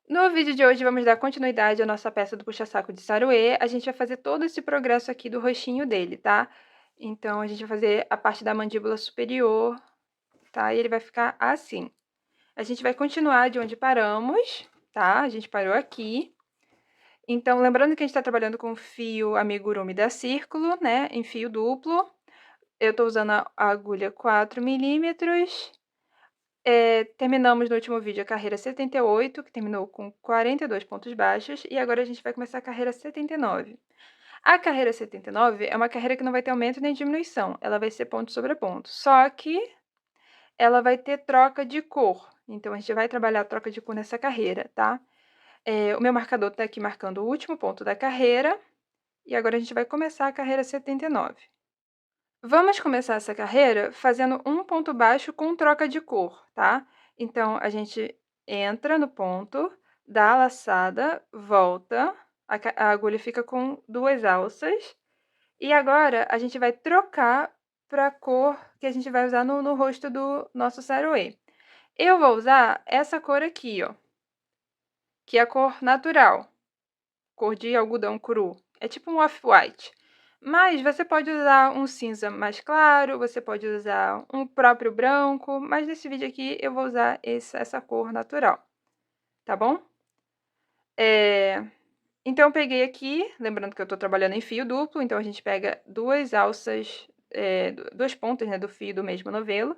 No vídeo de hoje, vamos dar continuidade à nossa peça do puxa-saco de Saruê. A gente vai fazer todo esse progresso aqui do rostinho dele, tá? Então, a gente vai fazer a parte da mandíbula superior, tá? E ele vai ficar assim. A gente vai continuar de onde paramos, tá? A gente parou aqui. Então, lembrando que a gente está trabalhando com fio amigurumi da Círculo, né? Em fio duplo. Eu tô usando a agulha 4 milímetros. Terminamos no último vídeo a carreira 78, que terminou com 42 pontos baixos, e agora a gente vai começar a carreira 79. A carreira 79 é uma carreira que não vai ter aumento nem diminuição, ela vai ser ponto sobre ponto, só que ela vai ter troca de cor, então a gente vai trabalhar a troca de cor nessa carreira, tá? O meu marcador está aqui marcando o último ponto da carreira, e agora a gente vai começar a carreira 79. Vamos começar essa carreira fazendo um ponto baixo com troca de cor, tá? Então, a gente entra no ponto, dá a laçada, volta, a agulha fica com 2 alças, e agora a gente vai trocar para a cor que a gente vai usar no rosto do nosso saruê. Eu vou usar essa cor aqui, ó, que é a cor natural, cor de algodão cru. É tipo um off-white. Mas você pode usar um cinza mais claro, você pode usar um próprio branco, mas nesse vídeo aqui eu vou usar essa cor natural, tá bom? Então, eu peguei aqui, lembrando que eu tô trabalhando em fio duplo, então a gente pega 2 alças, 2 pontas, né, do fio do mesmo novelo.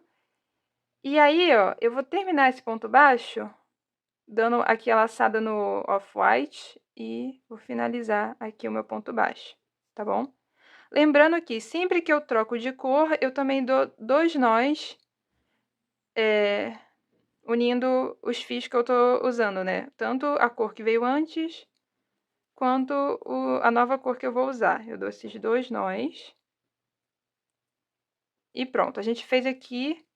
E aí, ó, eu vou terminar esse ponto baixo, dando aqui a laçada no off-white e vou finalizar aqui o meu ponto baixo, tá bom? Lembrando que sempre que eu troco de cor, eu também dou 2 nós, unindo os fios que eu tô usando, né? Tanto a cor que veio antes, quanto a nova cor que eu vou usar. Eu dou esses 2 nós. E pronto, a gente fez aqui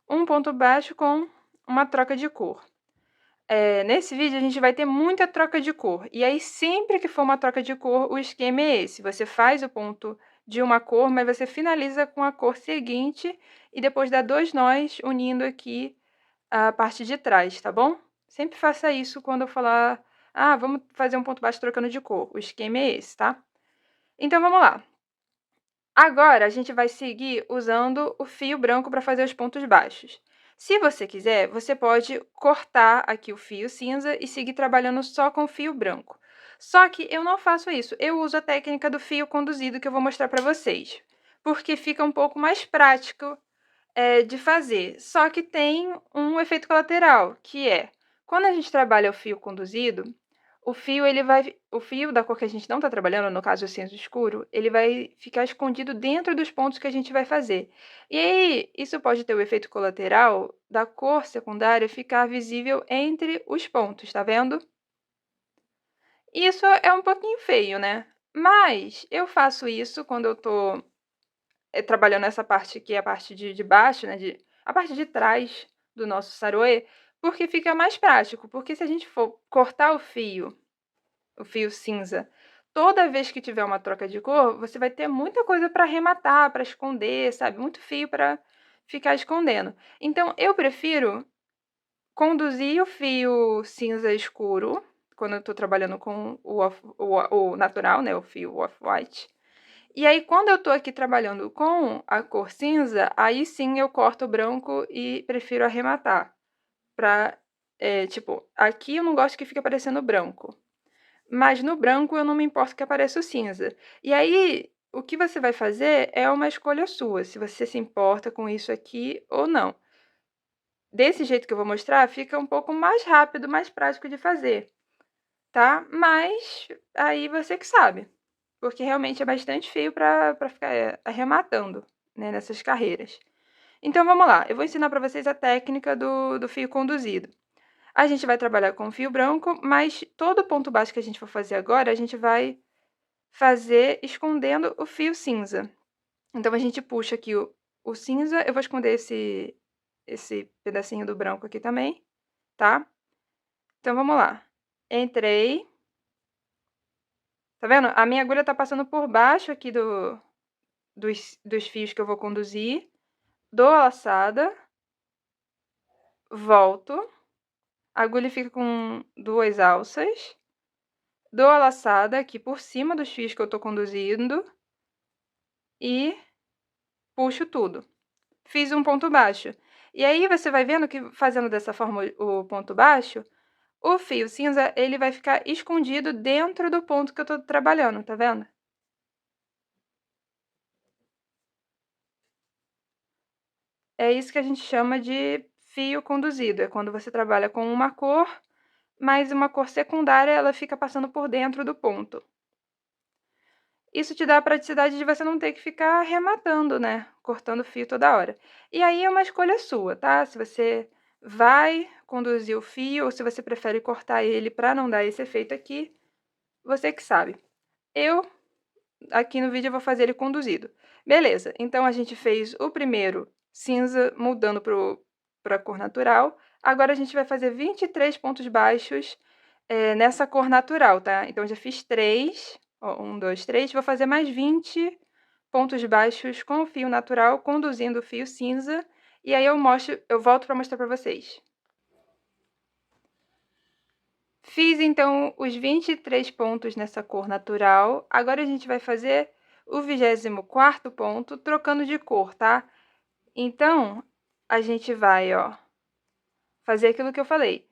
um ponto baixo com uma troca de cor. Nesse vídeo, a gente vai ter muita troca de cor. E aí, sempre que for uma troca de cor, o esquema é esse. Você faz o ponto de uma cor, mas você finaliza com a cor seguinte e depois dá 2 nós unindo aqui a parte de trás, tá bom? Sempre faça isso quando eu falar, vamos fazer um ponto baixo trocando de cor. O esquema é esse, tá? Então, vamos lá. Agora, a gente vai seguir usando o fio branco para fazer os pontos baixos. Se você quiser, você pode cortar aqui o fio cinza e seguir trabalhando só com o fio branco. Só que eu não faço isso, eu uso a técnica do fio conduzido que eu vou mostrar para vocês, porque fica um pouco mais prático de fazer. Só que tem um efeito colateral, que é, quando a gente trabalha o fio conduzido, o fio da cor que a gente não está trabalhando, no caso o cinza escuro, ele vai ficar escondido dentro dos pontos que a gente vai fazer. E aí, isso pode ter o efeito colateral da cor secundária ficar visível entre os pontos, tá vendo? Isso é um pouquinho feio, né? Mas eu faço isso quando eu tô trabalhando essa parte aqui, a parte de baixo, né? A parte de trás do nosso saruê, porque fica mais prático. Porque se a gente for cortar o fio cinza, toda vez que tiver uma troca de cor, você vai ter muita coisa para arrematar, para esconder, sabe? Muito fio para ficar escondendo. Então, eu prefiro conduzir o fio cinza escuro, quando eu estou trabalhando com o natural, né? O fio off-white. E aí, quando eu tô aqui trabalhando com a cor cinza, aí sim eu corto o branco e prefiro arrematar. Tipo, aqui eu não gosto que fique aparecendo branco. Mas no branco eu não me importo que apareça o cinza. E aí, o que você vai fazer é uma escolha sua, se você se importa com isso aqui ou não. Desse jeito que eu vou mostrar, fica um pouco mais rápido, mais prático de fazer, tá? Mas aí você que sabe, porque realmente é bastante feio para ficar arrematando, né, nessas carreiras. Então vamos lá, eu vou ensinar para vocês a técnica do fio conduzido. A gente vai trabalhar com fio branco, mas todo ponto baixo que a gente for fazer agora, a gente vai fazer escondendo o fio cinza. Então, a gente puxa aqui o cinza, eu vou esconder esse pedacinho do branco aqui também, tá? Então, vamos lá. Entrei. Tá vendo? A minha agulha tá passando por baixo aqui dos fios que eu vou conduzir. Dou a laçada. Volto. A agulha fica com 2 alças. Dou a laçada aqui por cima dos fios que eu tô conduzindo. E puxo tudo. Fiz um ponto baixo. E aí, você vai vendo que fazendo dessa forma o ponto baixo, o fio cinza, ele vai ficar escondido dentro do ponto que eu tô trabalhando, tá vendo? É isso que a gente chama de fio conduzido, é quando você trabalha com uma cor, mas uma cor secundária, ela fica passando por dentro do ponto. Isso te dá a praticidade de você não ter que ficar arrematando, né, cortando fio toda hora. E aí é uma escolha sua, tá, se você vai conduzir o fio ou se você prefere cortar ele para não dar esse efeito aqui, você que sabe. Eu, aqui no vídeo, eu vou fazer ele conduzido. Beleza, então a gente fez o primeiro cinza mudando pra cor natural, agora a gente vai fazer 23 pontos baixos, nessa cor natural, tá. Então já fiz 3, ó, 1, 2, 3, vou fazer mais 20 pontos baixos com o fio natural, conduzindo o fio cinza, e aí eu volto para mostrar para vocês. Fiz então os 23 pontos nessa cor natural, agora a gente vai fazer o 24º ponto trocando de cor, tá? Então, a gente vai, ó, fazer aquilo que eu falei.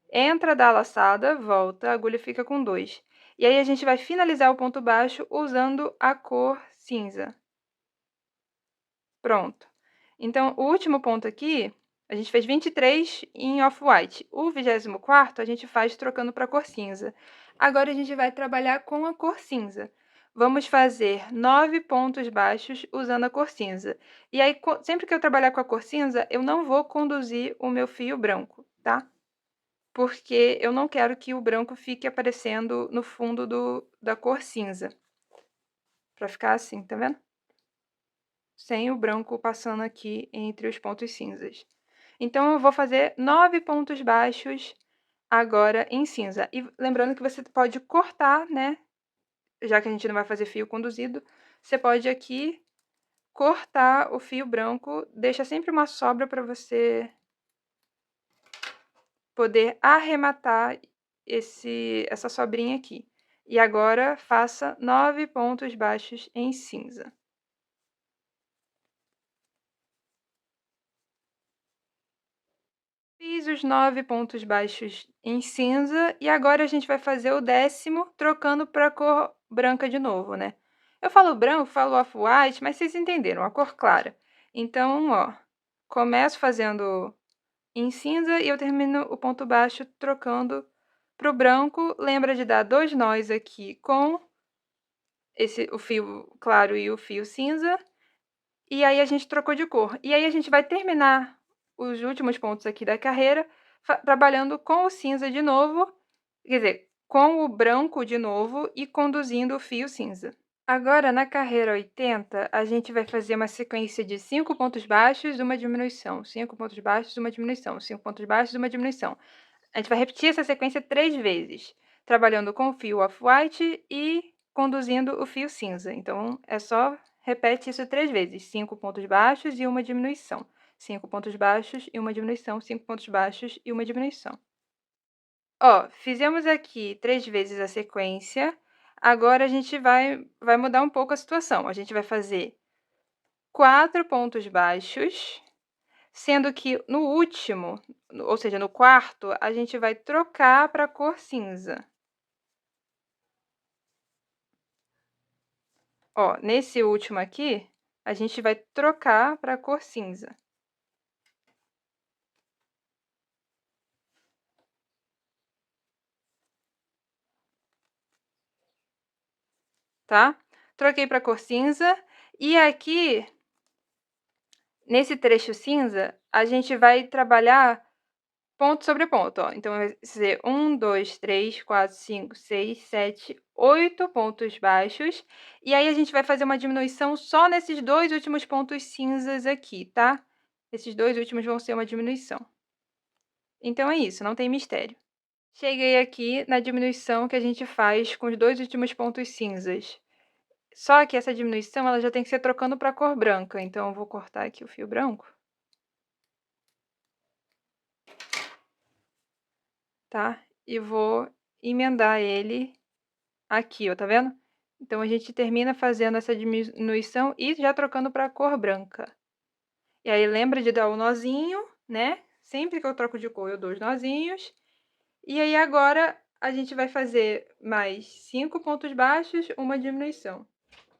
Entra, dá a laçada, volta, a agulha fica com 2. E aí a gente vai finalizar o ponto baixo usando a cor cinza. Pronto. Então, o último ponto aqui, a gente fez 23 em off-white. O 24º a gente faz trocando para a cor cinza. Agora a gente vai trabalhar com a cor cinza. Vamos fazer 9 pontos baixos usando a cor cinza. E aí, sempre que eu trabalhar com a cor cinza, eu não vou conduzir o meu fio branco, tá? Porque eu não quero que o branco fique aparecendo no fundo da cor cinza. Pra ficar assim, tá vendo? Sem o branco passando aqui entre os pontos cinzas. Então, eu vou fazer 9 pontos baixos agora em cinza. E lembrando que você pode cortar, né? Já que a gente não vai fazer fio conduzido, você pode aqui cortar o fio branco, deixa sempre uma sobra para você poder arrematar essa sobrinha aqui. E agora, faça 9 pontos baixos em cinza. Fiz os 9 pontos baixos em cinza e agora a gente vai fazer o 10º trocando para a cor branca de novo, né. Eu falo branco, falo off-white, mas vocês entenderam, a cor clara. Então, ó, começo fazendo em cinza e eu termino o ponto baixo trocando para o branco. Lembra de dar 2 nós aqui com o fio claro e o fio cinza, e aí a gente trocou de cor. E aí a gente vai terminar os últimos pontos aqui da carreira trabalhando com o cinza de novo, quer dizer, com o branco de novo e conduzindo o fio cinza. Agora, na carreira 80, a gente vai fazer uma sequência de 5 pontos baixos, uma diminuição, 5 pontos baixos, uma diminuição, 5 pontos baixos, uma diminuição. A gente vai repetir essa sequência 3 vezes, trabalhando com o fio off-white e conduzindo o fio cinza. Então, é só repete isso 3 vezes, 5 pontos baixos e uma diminuição. 5 pontos baixos e uma diminuição, 5 pontos baixos e uma diminuição. Ó, fizemos aqui 3 vezes a sequência, agora a gente vai mudar um pouco a situação. A gente vai fazer 4 pontos baixos, sendo que no último, ou seja, no quarto, a gente vai trocar para a cor cinza. Ó, nesse último aqui, a gente vai trocar para a cor cinza. Tá? Troquei para a cor cinza. E aqui, nesse trecho cinza, a gente vai trabalhar ponto sobre ponto, ó. Então, vai ser 1, 2, 3, 4, 5, 6, 7, 8 pontos baixos. E aí, a gente vai fazer uma diminuição só nesses 2 últimos pontos cinzas aqui, tá? Esses 2 últimos vão ser uma diminuição. Então, é isso, não tem mistério. Cheguei aqui na diminuição que a gente faz com os 2 últimos pontos cinzas. Só que essa diminuição, ela já tem que ser trocando para a cor branca. Então, eu vou cortar aqui o fio branco. tá? E vou emendar ele aqui, ó, tá vendo? Então, a gente termina fazendo essa diminuição e já trocando para a cor branca. E aí, lembra de dar o nozinho, né? Sempre que eu troco de cor, eu dou os nozinhos. E aí, agora, a gente vai fazer mais 5 pontos baixos, uma diminuição.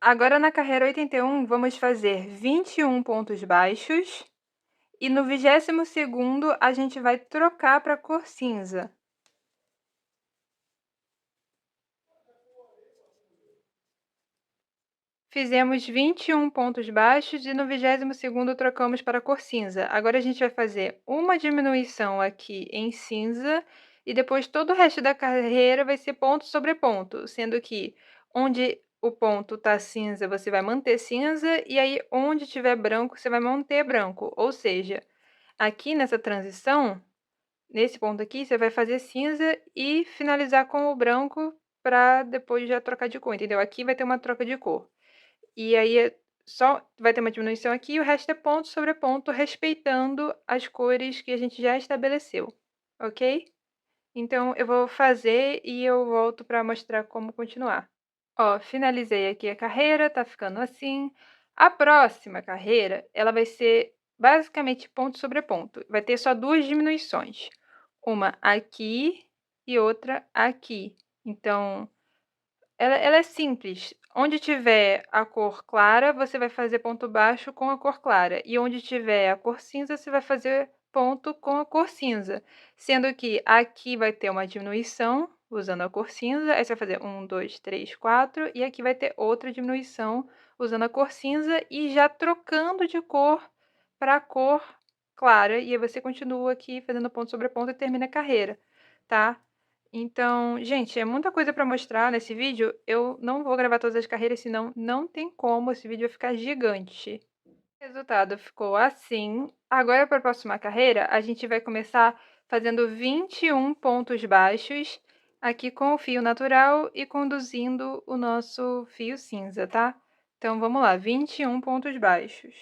Agora, na carreira 81, vamos fazer 21 pontos baixos. E no 22º, a gente vai trocar para a cor cinza. Fizemos 21 pontos baixos e no 22º trocamos para a cor cinza. Agora a gente vai fazer uma diminuição aqui em cinza e depois todo o resto da carreira vai ser ponto sobre ponto, sendo que onde o ponto está cinza, você vai manter cinza e aí onde tiver branco, você vai manter branco. Ou seja, aqui nessa transição, nesse ponto aqui, você vai fazer cinza e finalizar com o branco para depois já trocar de cor, entendeu? Aqui vai ter uma troca de cor. E aí só vai ter uma diminuição aqui e o resto é ponto sobre ponto, respeitando as cores que a gente já estabeleceu, ok? Então, eu vou fazer e eu volto para mostrar como continuar. Ó, finalizei aqui a carreira, tá ficando assim. A próxima carreira, ela vai ser basicamente ponto sobre ponto. Vai ter só duas diminuições. Uma aqui e outra aqui. Então, ela é simples. Onde tiver a cor clara, você vai fazer ponto baixo com a cor clara. E onde tiver a cor cinza, você vai fazer ponto com a cor cinza. Sendo que aqui vai ter uma diminuição usando a cor cinza. Aí você vai fazer 1, 2, 3, 4. E aqui vai ter outra diminuição usando a cor cinza e já trocando de cor para a cor clara. E aí você continua aqui fazendo ponto sobre ponto e termina a carreira, tá? Então, gente, é muita coisa para mostrar nesse vídeo. Eu não vou gravar todas as carreiras, senão não tem como. Esse vídeo vai ficar gigante. O resultado ficou assim. Agora, para a próxima carreira, a gente vai começar fazendo 21 pontos baixos aqui com o fio natural e conduzindo o nosso fio cinza, tá? Então, vamos lá, 21 pontos baixos.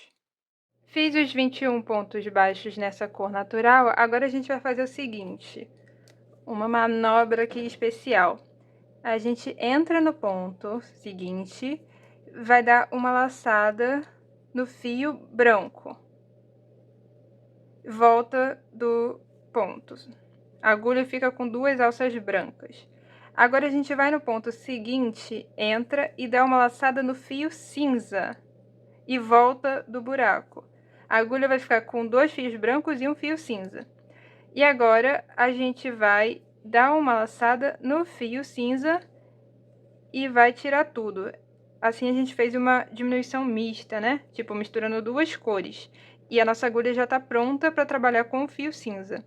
Fiz os 21 pontos baixos nessa cor natural. Agora, a gente vai fazer o seguinte: uma manobra aqui especial. A gente entra no ponto seguinte, vai dar uma laçada no fio branco. Volta do ponto. A agulha fica com duas alças brancas. Agora a gente vai no ponto seguinte, entra e dá uma laçada no fio cinza e volta do buraco. A agulha vai ficar com dois fios brancos e um fio cinza. E agora a gente vai dar uma laçada no fio cinza e vai tirar tudo. Assim a gente fez uma diminuição mista, né? Tipo, misturando duas cores. E a nossa agulha já está pronta para trabalhar com o fio cinza.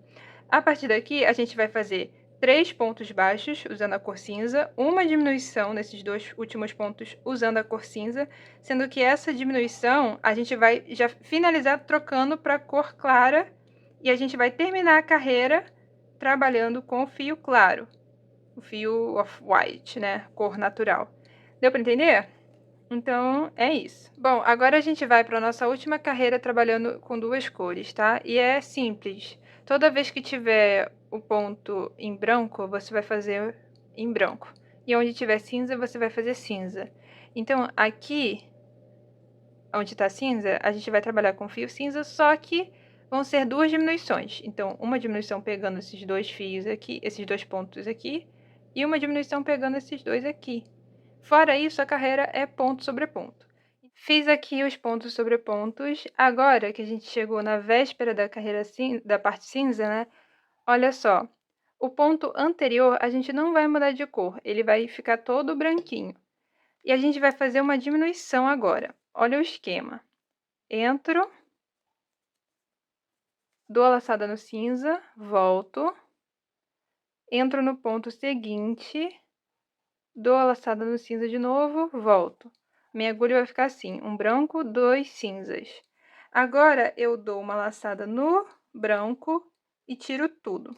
A partir daqui, a gente vai fazer 3 pontos baixos usando a cor cinza, uma diminuição nesses dois últimos pontos usando a cor cinza, sendo que essa diminuição a gente vai já finalizar trocando para a cor clara e a gente vai terminar a carreira trabalhando com o fio claro, o fio off-white, né, cor natural. Deu para entender? Então, é isso. Bom, agora a gente vai para a nossa última carreira trabalhando com duas cores, tá? E é simples. Toda vez que tiver o ponto em branco, você vai fazer em branco. E onde tiver cinza, você vai fazer cinza. Então, aqui, onde está cinza, a gente vai trabalhar com fio cinza, só que vão ser duas diminuições. Então, uma diminuição pegando esses dois fios aqui, esses dois pontos aqui, e uma diminuição pegando esses dois aqui. Fora isso, a carreira é ponto sobre ponto. Fiz aqui os pontos sobre pontos. Agora que a gente chegou na véspera da carreira da parte cinza, né? Olha só, o ponto anterior a gente não vai mudar de cor, ele vai ficar todo branquinho. E a gente vai fazer uma diminuição agora. Olha o esquema. Entro, dou a laçada no cinza, volto, entro no ponto seguinte, dou a laçada no cinza de novo, volto. Minha agulha vai ficar assim, um branco, dois cinzas. Agora, eu dou uma laçada no branco e tiro tudo.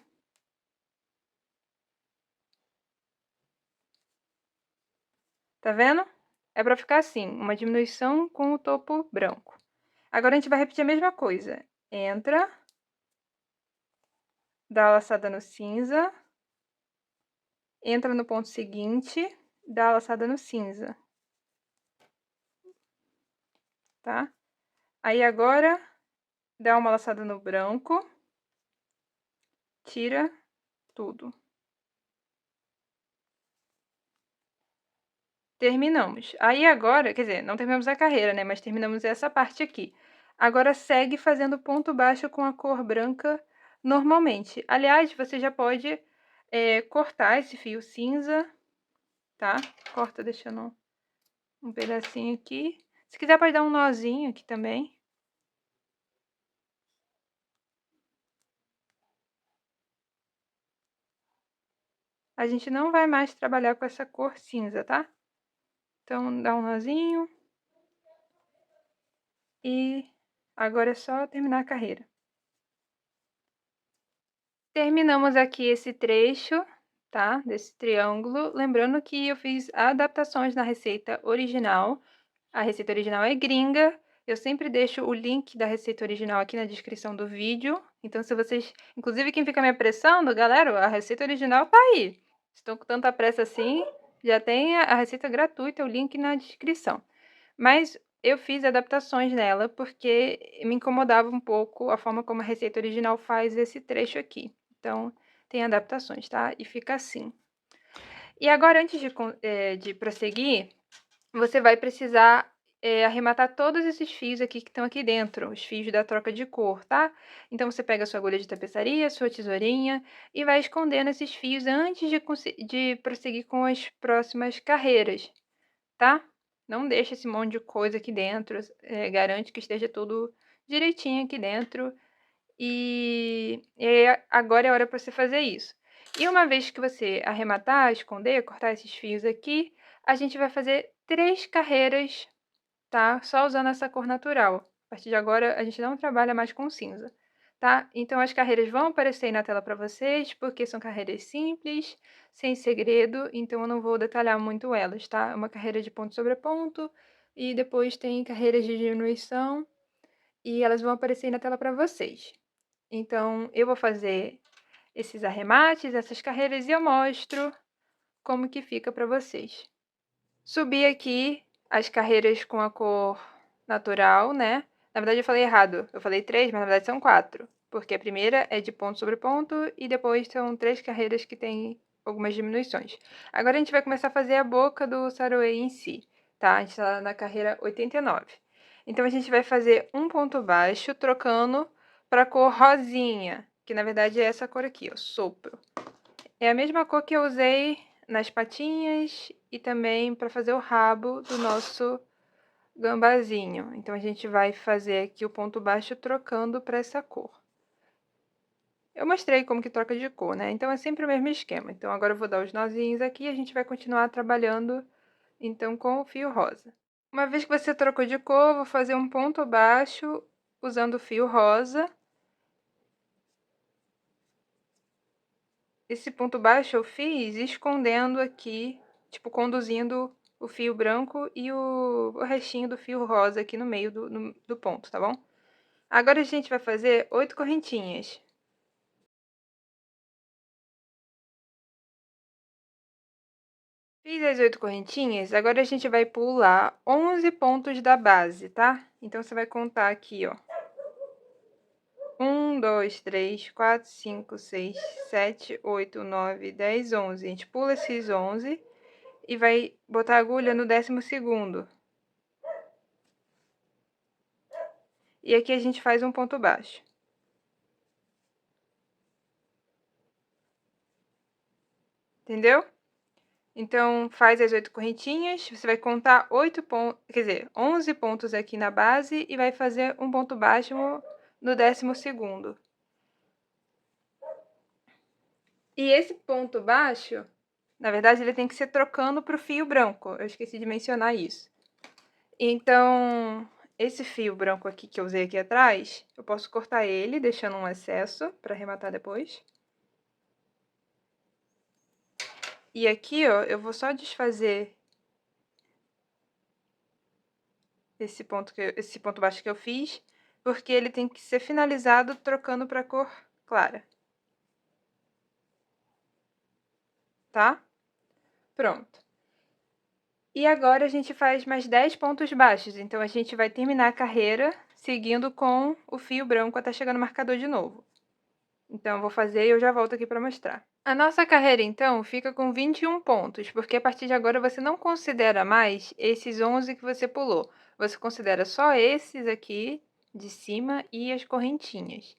Tá vendo? É pra ficar assim, uma diminuição com o topo branco. Agora, a gente vai repetir a mesma coisa. Entra, dá a laçada no cinza, entra no ponto seguinte, dá a laçada no cinza, tá? Aí agora, dá uma laçada no branco, tira tudo. Terminamos. Aí agora, quer dizer, não terminamos a carreira, né, mas terminamos essa parte aqui. Agora segue fazendo ponto baixo com a cor branca normalmente. Aliás, você já pode cortar esse fio cinza, tá? Corta deixando um pedacinho aqui. Se quiser pode dar um nozinho aqui também. A gente não vai mais trabalhar com essa cor cinza, tá? Então, dá um nozinho. E agora é só terminar a carreira. Terminamos aqui esse trecho, tá? Desse triângulo. Lembrando que eu fiz adaptações na receita original. A receita original é gringa. Eu sempre deixo o link da receita original aqui na descrição do vídeo. Então, se vocês... Inclusive, quem fica me apressando, galera, a receita original tá aí. Estão com tanta pressa assim, já tem a receita gratuita, o link na descrição. Mas eu fiz adaptações nela porque me incomodava um pouco a forma como a receita original faz esse trecho aqui. Então, tem adaptações, tá? E fica assim. E agora, antes de prosseguir, você vai precisar arrematar todos esses fios aqui que estão aqui dentro, os fios da troca de cor, tá? Então, você pega a sua agulha de tapeçaria, sua tesourinha e vai escondendo esses fios antes de prosseguir com as próximas carreiras, tá? Não deixa esse monte de coisa aqui dentro, garante que esteja tudo direitinho aqui dentro. E agora é a hora para você fazer isso. E uma vez que você arrematar, esconder, cortar esses fios aqui, a gente vai fazer 3 carreiras, tá? Só usando essa cor natural. A partir de agora, a gente não trabalha mais com cinza, tá? Então, as carreiras vão aparecer aí na tela para vocês, porque são carreiras simples, sem segredo, então eu não vou detalhar muito elas, tá? É uma carreira de ponto sobre ponto, e depois tem carreiras de diminuição, e elas vão aparecer aí na tela para vocês. Então, eu vou fazer esses arremates, essas carreiras, e eu mostro como que fica para vocês. Subi aqui as carreiras com a cor natural, né? Na verdade, eu falei errado. Eu falei 3, mas na verdade são 4. Porque a primeira é de ponto sobre ponto e depois são 3 carreiras que tem algumas diminuições. Agora a gente vai começar a fazer a boca do saroê em si, tá? A gente tá na carreira 89. Então, a gente vai fazer um ponto baixo, trocando para a cor rosinha, que na verdade é essa cor aqui, ó, sopro. É a mesma cor que eu usei nas patinhas e também para fazer o rabo do nosso gambazinho. Então, a gente vai fazer aqui o ponto baixo trocando para essa cor. Eu mostrei como que troca de cor, né? Então, é sempre o mesmo esquema. Então, agora eu vou dar os nozinhos aqui e a gente vai continuar trabalhando, então, com o fio rosa. Uma vez que você trocou de cor, vou fazer um ponto baixo usando o fio rosa. Esse ponto baixo eu fiz escondendo aqui, tipo, conduzindo o fio branco e o restinho do fio rosa aqui no meio do ponto, tá bom? Agora a gente vai fazer 8 correntinhas. Fiz as 8 correntinhas, agora a gente vai pular 11 pontos da base, tá? Então, você vai contar aqui, ó. 1, 2, 3, 4, 5, 6, 7, 8, 9, 10, 11. A gente pula esses 11 e vai botar a agulha no 12º. E aqui a gente faz um ponto baixo. Entendeu? Então, faz as 8 correntinhas, você vai contar 8 pontos, quer dizer, 11 pontos aqui na base e vai fazer um ponto baixo no 12º. E esse ponto baixo, na verdade, ele tem que ser trocando para o fio branco. Eu esqueci de mencionar isso. Então, esse fio branco aqui que eu usei aqui atrás, eu posso cortar ele, deixando um excesso para arrematar depois. E aqui, ó, eu vou só desfazer esse ponto baixo que eu fiz, porque ele tem que ser finalizado trocando para cor clara. Tá? Pronto. E agora a gente faz mais 10 pontos baixos, então a gente vai terminar a carreira seguindo com o fio branco até chegar no marcador de novo. Então eu vou fazer e eu já volto aqui para mostrar. A nossa carreira, então, fica com 21 pontos, porque a partir de agora você não considera mais esses 11 que você pulou. Você considera só esses aqui de cima e as correntinhas.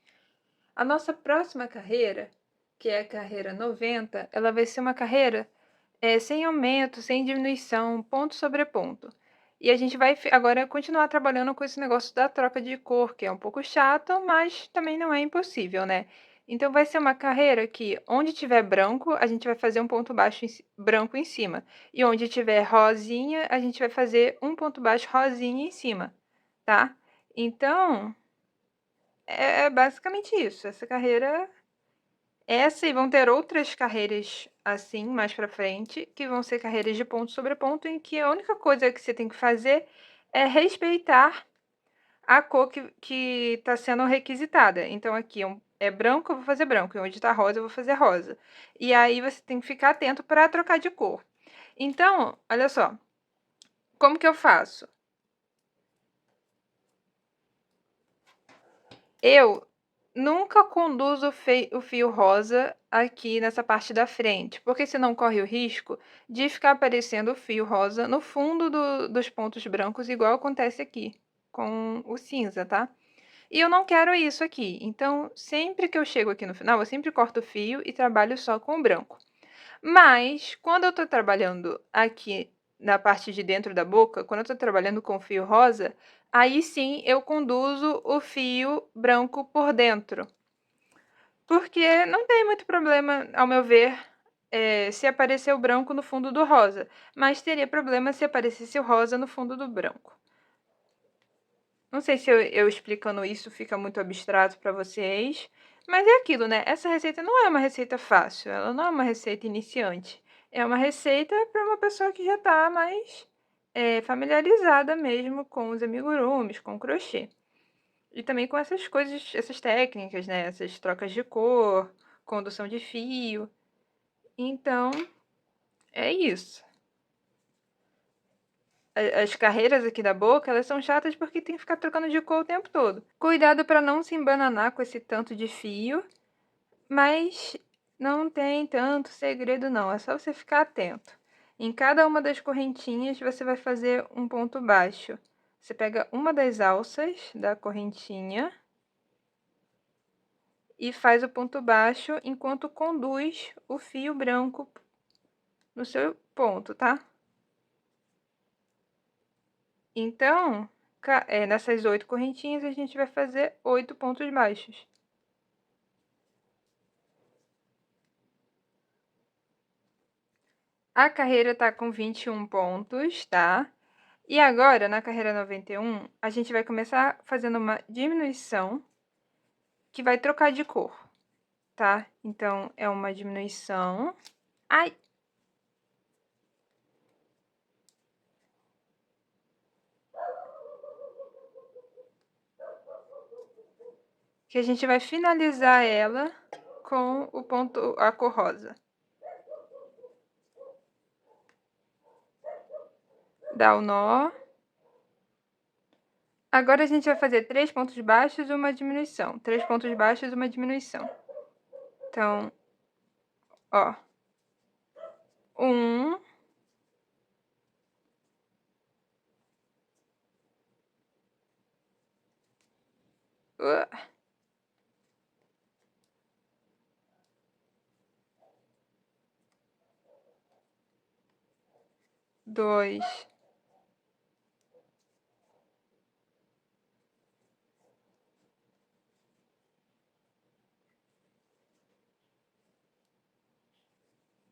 A nossa próxima carreira, que é a carreira 90, ela vai ser uma carreira sem aumento, sem diminuição, ponto sobre ponto. E a gente vai agora continuar trabalhando com esse negócio da troca de cor, que é um pouco chato, mas também não é impossível, né? Então vai ser uma carreira que onde tiver branco, a gente vai fazer um ponto baixo branco em cima. E onde tiver rosinha, a gente vai fazer um ponto baixo rosinha em cima, tá? Então, é basicamente isso. Essa e vão ter outras carreiras assim, mais pra frente, que vão ser carreiras de ponto sobre ponto, em que a única coisa que você tem que fazer é respeitar a cor que está sendo requisitada. Então, aqui é branco, eu vou fazer branco, e onde está rosa, eu vou fazer rosa. E aí você tem que ficar atento para trocar de cor. Então, olha só, como que eu faço? Eu nunca conduzo o fio rosa aqui nessa parte da frente, porque senão corre o risco de ficar aparecendo o fio rosa no fundo dos pontos brancos, igual acontece aqui com o cinza, tá? E eu não quero isso aqui, então sempre que eu chego aqui no final, eu sempre corto o fio e trabalho só com o branco. Mas, quando eu tô trabalhando aqui na parte de dentro da boca, quando eu tô trabalhando com o fio rosa, aí sim eu conduzo o fio branco por dentro. Porque não tem muito problema, ao meu ver, se aparecer o branco no fundo do rosa. Mas teria problema se aparecesse o rosa no fundo do branco. Não sei se eu explicando isso fica muito abstrato para vocês, mas é aquilo, né? Essa receita não é uma receita fácil, ela não é uma receita iniciante. É uma receita para uma pessoa que já está mais familiarizada mesmo com os amigurumis, com o crochê. E também com essas coisas, essas técnicas, né? Essas trocas de cor, condução de fio. Então, é isso. As carreiras aqui da boca, elas são chatas porque tem que ficar trocando de cor o tempo todo. Cuidado para não se embananar com esse tanto de fio, mas não tem tanto segredo não, é só você ficar atento. Em cada uma das correntinhas você vai fazer um ponto baixo. Você pega uma das alças da correntinha e faz o ponto baixo enquanto conduz o fio branco no seu ponto, tá? Então, nessas 8 correntinhas, a gente vai fazer 8 pontos baixos. A carreira tá com 21 pontos, tá? E agora, na carreira 91, a gente vai começar fazendo uma diminuição que vai trocar de cor, tá? Então, é uma diminuição. Ai! Que a gente vai finalizar ela com o ponto, a cor rosa. Dá o nó. Agora a gente vai fazer 3 pontos baixos e uma diminuição. 3 pontos baixos e uma diminuição. Então, ó. 1. 2.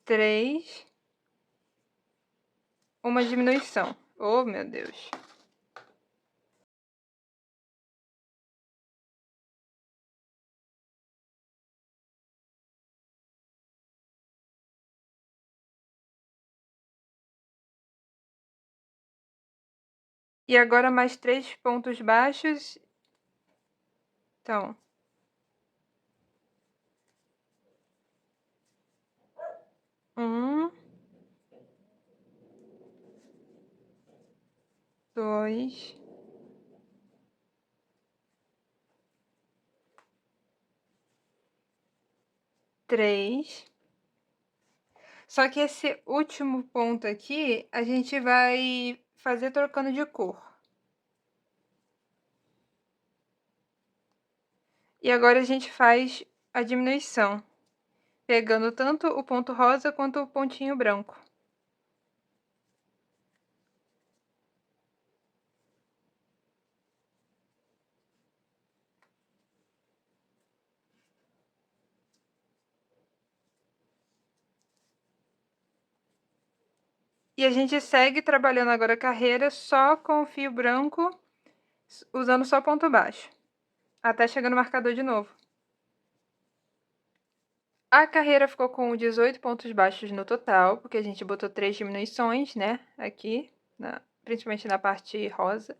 3. Uma diminuição. Oh, meu Deus. E agora mais 3 pontos baixos. Então, 1, 2, 3. Só que esse último ponto aqui, a gente vai fazer trocando de cor. E agora a gente faz a diminuição, pegando tanto o ponto rosa quanto o pontinho branco. E a gente segue trabalhando agora a carreira só com o fio branco, usando só ponto baixo, até chegar no marcador de novo. A carreira ficou com 18 pontos baixos no total, porque a gente botou 3 diminuições, né, aqui, principalmente na parte rosa.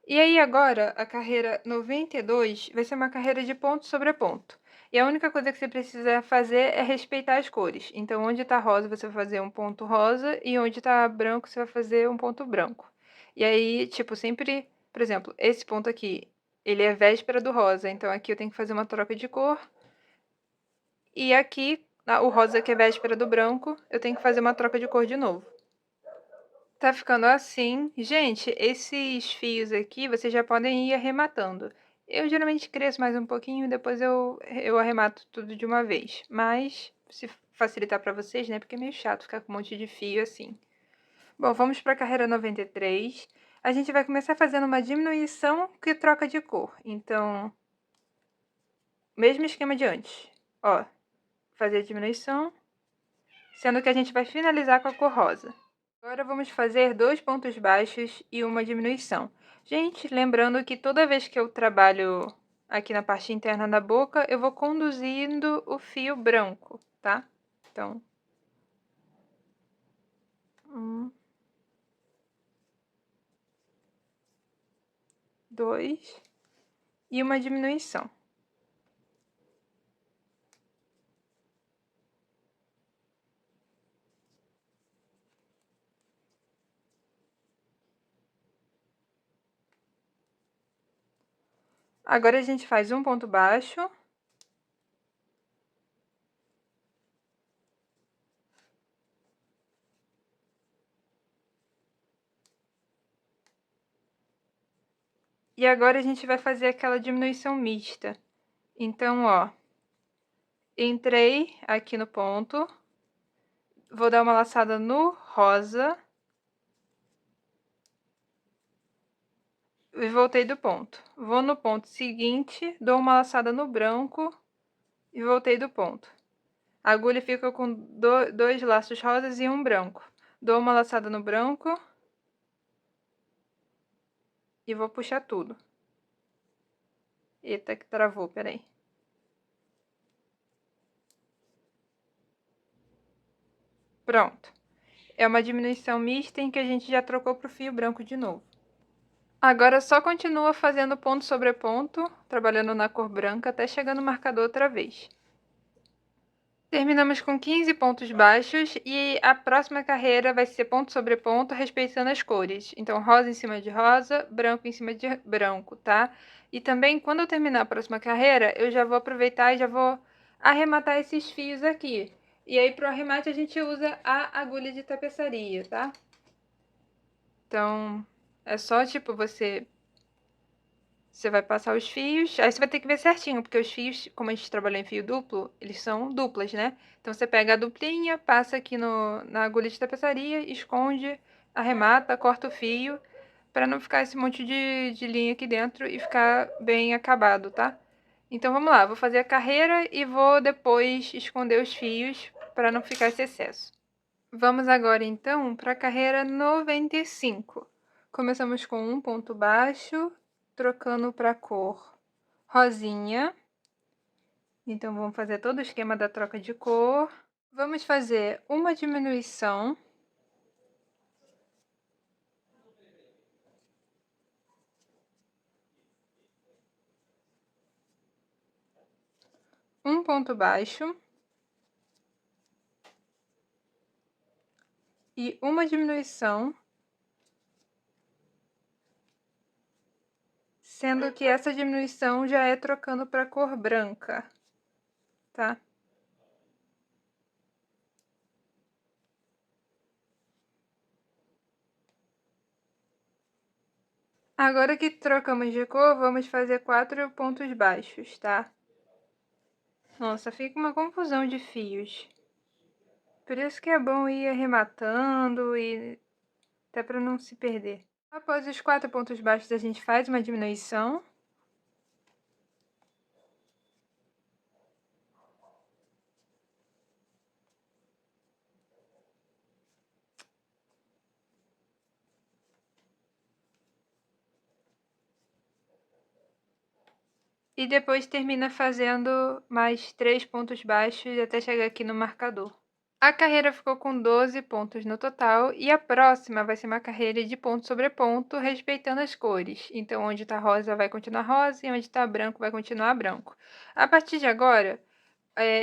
E aí agora, a carreira 92 vai ser uma carreira de ponto sobre ponto. E a única coisa que você precisa fazer é respeitar as cores. Então, onde tá rosa, você vai fazer um ponto rosa, e onde tá branco, você vai fazer um ponto branco. E aí, tipo, sempre, por exemplo, esse ponto aqui, ele é véspera do rosa, então aqui eu tenho que fazer uma troca de cor. E aqui, o rosa que é véspera do branco, eu tenho que fazer uma troca de cor de novo. Tá ficando assim. Gente, esses fios aqui, vocês já podem ir arrematando. Eu geralmente cresço mais um pouquinho, depois eu arremato tudo de uma vez. Mas, se facilitar pra vocês, né? Porque é meio chato ficar com um monte de fio assim. Bom, vamos pra carreira 93. A gente vai começar fazendo uma diminuição que troca de cor. Então, mesmo esquema de antes. Ó, fazer a diminuição, sendo que a gente vai finalizar com a cor rosa. Agora vamos fazer 2 pontos baixos e uma diminuição. Gente, lembrando que toda vez que eu trabalho aqui na parte interna da boca, eu vou conduzindo o fio branco, tá? Então, 1, 2 e uma diminuição. Agora a gente faz um ponto baixo. E agora a gente vai fazer aquela diminuição mista. Então, ó, entrei aqui no ponto, vou dar uma laçada no rosa e voltei do ponto. Vou no ponto seguinte, dou uma laçada no branco e voltei do ponto. A agulha fica com dois laços rosas e um branco. Dou uma laçada no branco e vou puxar tudo. Eita, que travou, peraí. Pronto. É uma diminuição mista em que a gente já trocou pro fio branco de novo. Agora só continua fazendo ponto sobre ponto, trabalhando na cor branca até chegar no marcador outra vez. Terminamos com 15 pontos baixos e a próxima carreira vai ser ponto sobre ponto, respeitando as cores. Então, rosa em cima de rosa, branco em cima de branco, tá? E também, quando eu terminar a próxima carreira, eu já vou aproveitar e já vou arrematar esses fios aqui. E aí, pro arremate, a gente usa a agulha de tapeçaria, tá? Então, é só, tipo, você vai passar os fios, aí você vai ter que ver certinho, porque os fios, como a gente trabalhou em fio duplo, eles são duplas, né? Então, você pega a duplinha, passa aqui na agulha de tapeçaria, esconde, arremata, corta o fio, para não ficar esse monte de linha aqui dentro e ficar bem acabado, tá? Então, vamos lá, vou fazer a carreira e vou depois esconder os fios para não ficar esse excesso. Vamos agora, então, para a carreira 95. Começamos com um ponto baixo, trocando para a cor rosinha. Então, vamos fazer todo o esquema da troca de cor. Vamos fazer uma diminuição. Um ponto baixo. E uma diminuição. Sendo que essa diminuição já é trocando para cor branca, tá? Agora que trocamos de cor, vamos fazer 4 pontos baixos, tá? Nossa, fica uma confusão de fios. Por isso que é bom ir arrematando e até para não se perder. Após os 4 pontos baixos, a gente faz uma diminuição. E depois termina fazendo mais 3 pontos baixos até chegar aqui no marcador. A carreira ficou com 12 pontos no total e a próxima vai ser uma carreira de ponto sobre ponto, respeitando as cores. Então, onde está rosa vai continuar rosa e onde está branco vai continuar branco. A partir de agora,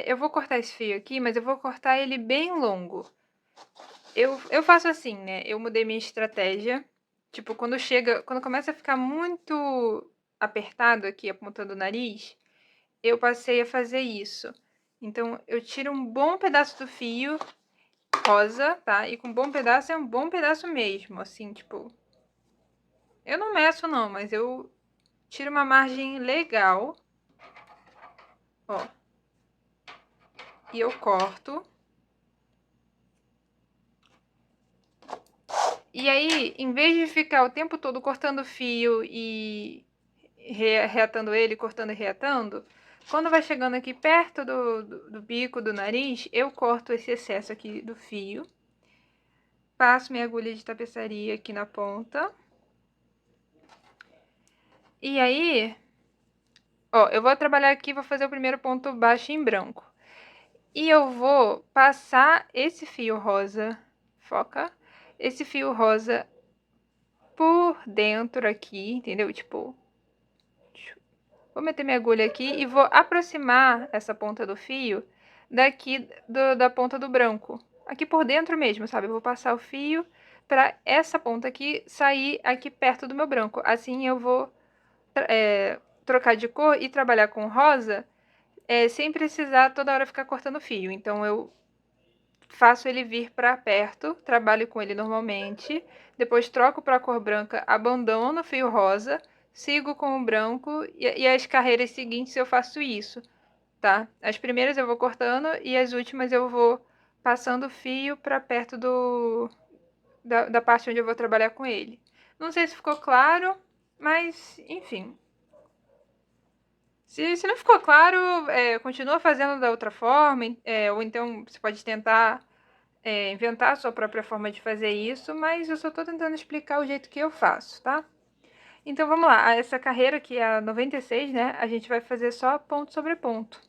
eu vou cortar esse fio aqui, mas eu vou cortar ele bem longo. Eu faço assim, né? Eu mudei minha estratégia. Tipo, quando começa a ficar muito apertado aqui a ponta do nariz, eu passei a fazer isso. Então, eu tiro um bom pedaço do fio rosa, tá? E com bom pedaço é um bom pedaço mesmo, assim, tipo... Eu não meço não, mas eu tiro uma margem legal. Ó. E eu corto. E aí, em vez de ficar o tempo todo cortando fio e reatando ele, cortando e reatando, quando vai chegando aqui perto do bico do nariz, eu corto esse excesso aqui do fio. Passo minha agulha de tapeçaria aqui na ponta. E aí, ó, eu vou trabalhar aqui, vou fazer o primeiro ponto baixo em branco. E eu vou passar esse fio rosa, foca, esse fio rosa por dentro aqui, entendeu? Tipo, vou meter minha agulha aqui e vou aproximar essa ponta do fio daqui da ponta do branco. Aqui por dentro mesmo, sabe? Eu vou passar o fio para essa ponta aqui sair aqui perto do meu branco. Assim eu vou trocar de cor e trabalhar com rosa sem precisar toda hora ficar cortando fio. Então eu faço ele vir para perto, trabalho com ele normalmente, depois troco para a cor branca, abandono o fio rosa, sigo com o branco e as carreiras seguintes eu faço isso, tá? As primeiras eu vou cortando e as últimas eu vou passando o fio para perto da parte onde eu vou trabalhar com ele. Não sei se ficou claro, mas enfim. Se não ficou claro, continua fazendo da outra forma, ou então você pode tentar inventar a sua própria forma de fazer isso, mas eu só tô tentando explicar o jeito que eu faço, tá? Então vamos lá, essa carreira que é a 96, né? A gente vai fazer só ponto sobre ponto.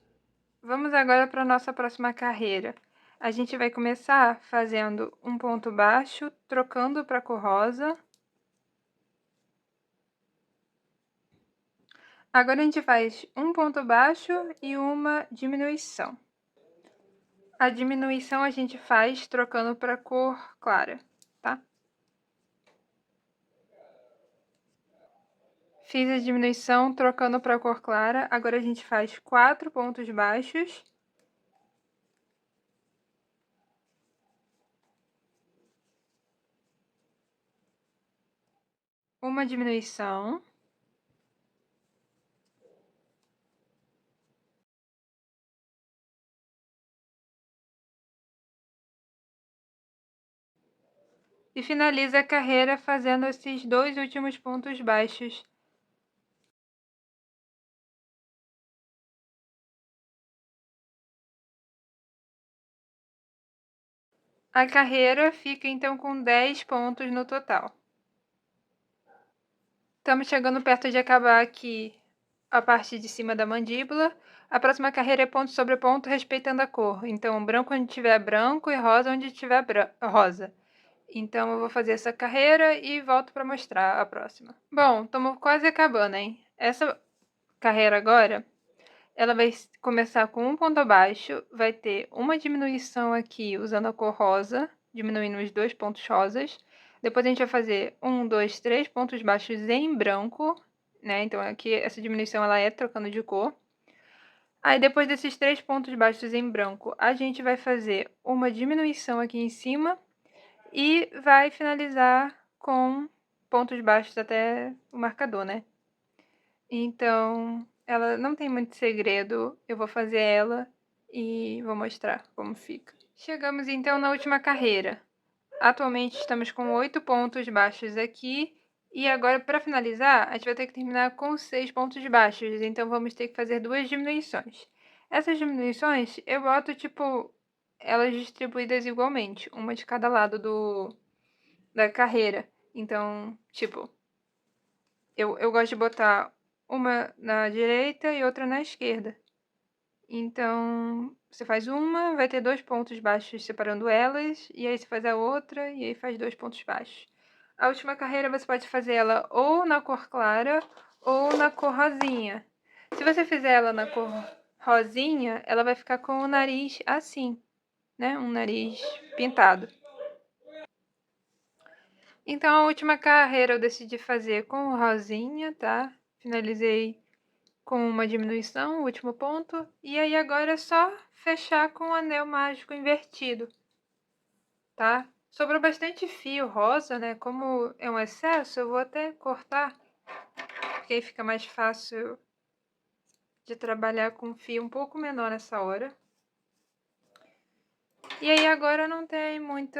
Vamos agora para a nossa próxima carreira. A gente vai começar fazendo um ponto baixo, trocando para cor rosa. Agora a gente faz um ponto baixo e uma diminuição. A diminuição a gente faz trocando para cor clara, tá? Fiz a diminuição trocando para cor clara. Agora a gente faz 4 pontos baixos. Uma diminuição. E finaliza a carreira fazendo esses 2 últimos pontos baixos. A carreira fica então com 10 pontos no total. Estamos chegando perto de acabar aqui a parte de cima da mandíbula. A próxima carreira é ponto sobre ponto, respeitando a cor. Então, branco onde tiver branco e rosa onde tiver rosa. Então, eu vou fazer essa carreira e volto para mostrar a próxima. Bom, estamos quase acabando, hein? Essa carreira agora, ela vai começar com um ponto abaixo, vai ter uma diminuição aqui usando a cor rosa, diminuindo os 2 pontos rosas. Depois a gente vai fazer 1, 2, 3 pontos baixos em branco, né? Então aqui essa diminuição ela é trocando de cor. Aí depois desses 3 pontos baixos em branco, a gente vai fazer uma diminuição aqui em cima e vai finalizar com pontos baixos até o marcador, né? Então, ela não tem muito segredo, eu vou fazer ela e vou mostrar como fica. Chegamos então na última carreira. Atualmente estamos com 8 pontos baixos aqui. E agora, para finalizar, a gente vai ter que terminar com 6 pontos baixos. Então, vamos ter que fazer 2 diminuições. Essas diminuições, eu boto, tipo, elas distribuídas igualmente. Uma de cada lado da carreira. Então, tipo, eu gosto de botar uma na direita e outra na esquerda. Então, você faz uma, vai ter 2 pontos baixos separando elas, e aí você faz a outra, e aí faz 2 pontos baixos. A última carreira você pode fazer ela ou na cor clara ou na cor rosinha. Se você fizer ela na cor rosinha, ela vai ficar com o nariz assim, né? Um nariz pintado. Então, a última carreira eu decidi fazer com o rosinha, tá? Finalizei com uma diminuição, o último ponto. E aí agora é só fechar com o anel mágico invertido, tá? Sobrou bastante fio rosa, né? Como é um excesso, eu vou até cortar, porque aí fica mais fácil de trabalhar com fio um pouco menor nessa hora. E aí agora não tem muito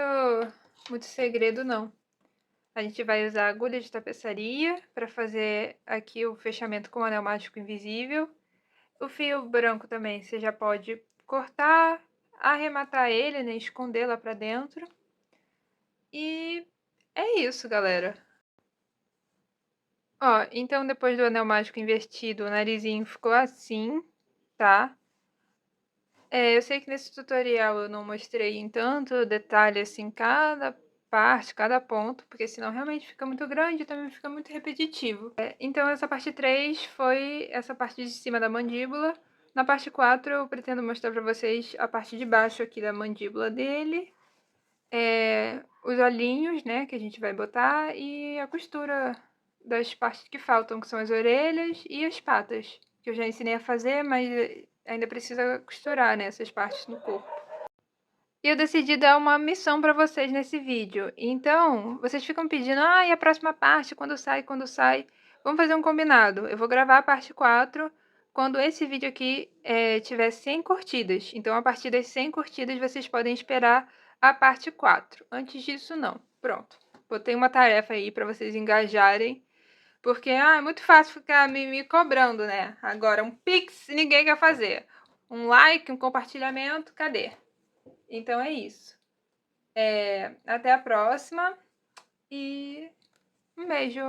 segredo, não. A gente vai usar agulha de tapeçaria para fazer aqui o fechamento com o anel mágico invisível. O fio branco também você já pode cortar, arrematar ele, né, esconder lá pra dentro. E é isso, galera. Ó, então depois do anel mágico invertido, o narizinho ficou assim, tá? Eu sei que nesse tutorial eu não mostrei em tanto detalhe assim cada parte, cada ponto, porque senão realmente fica muito grande e também fica muito repetitivo. Então essa parte 3 foi essa parte de cima da mandíbula. Na parte 4 eu pretendo mostrar pra vocês a parte de baixo aqui da mandíbula dele, os olhinhos, né, que a gente vai botar e a costura das partes que faltam, que são as orelhas e as patas, que eu já ensinei a fazer, mas ainda precisa costurar, né, essas partes no corpo. E eu decidi dar uma missão para vocês nesse vídeo. Então, vocês ficam pedindo, e a próxima parte, quando sai, quando sai? Vamos fazer um combinado. Eu vou gravar a parte 4 quando esse vídeo aqui tiver 100 curtidas. Então, a partir das 100 curtidas, vocês podem esperar a parte 4. Antes disso, não. Pronto. Botei uma tarefa aí para vocês engajarem. Porque, é muito fácil ficar me cobrando, né? Agora, um pix ninguém quer fazer. Um like, um compartilhamento, cadê? Então é isso. Até a próxima e um beijo!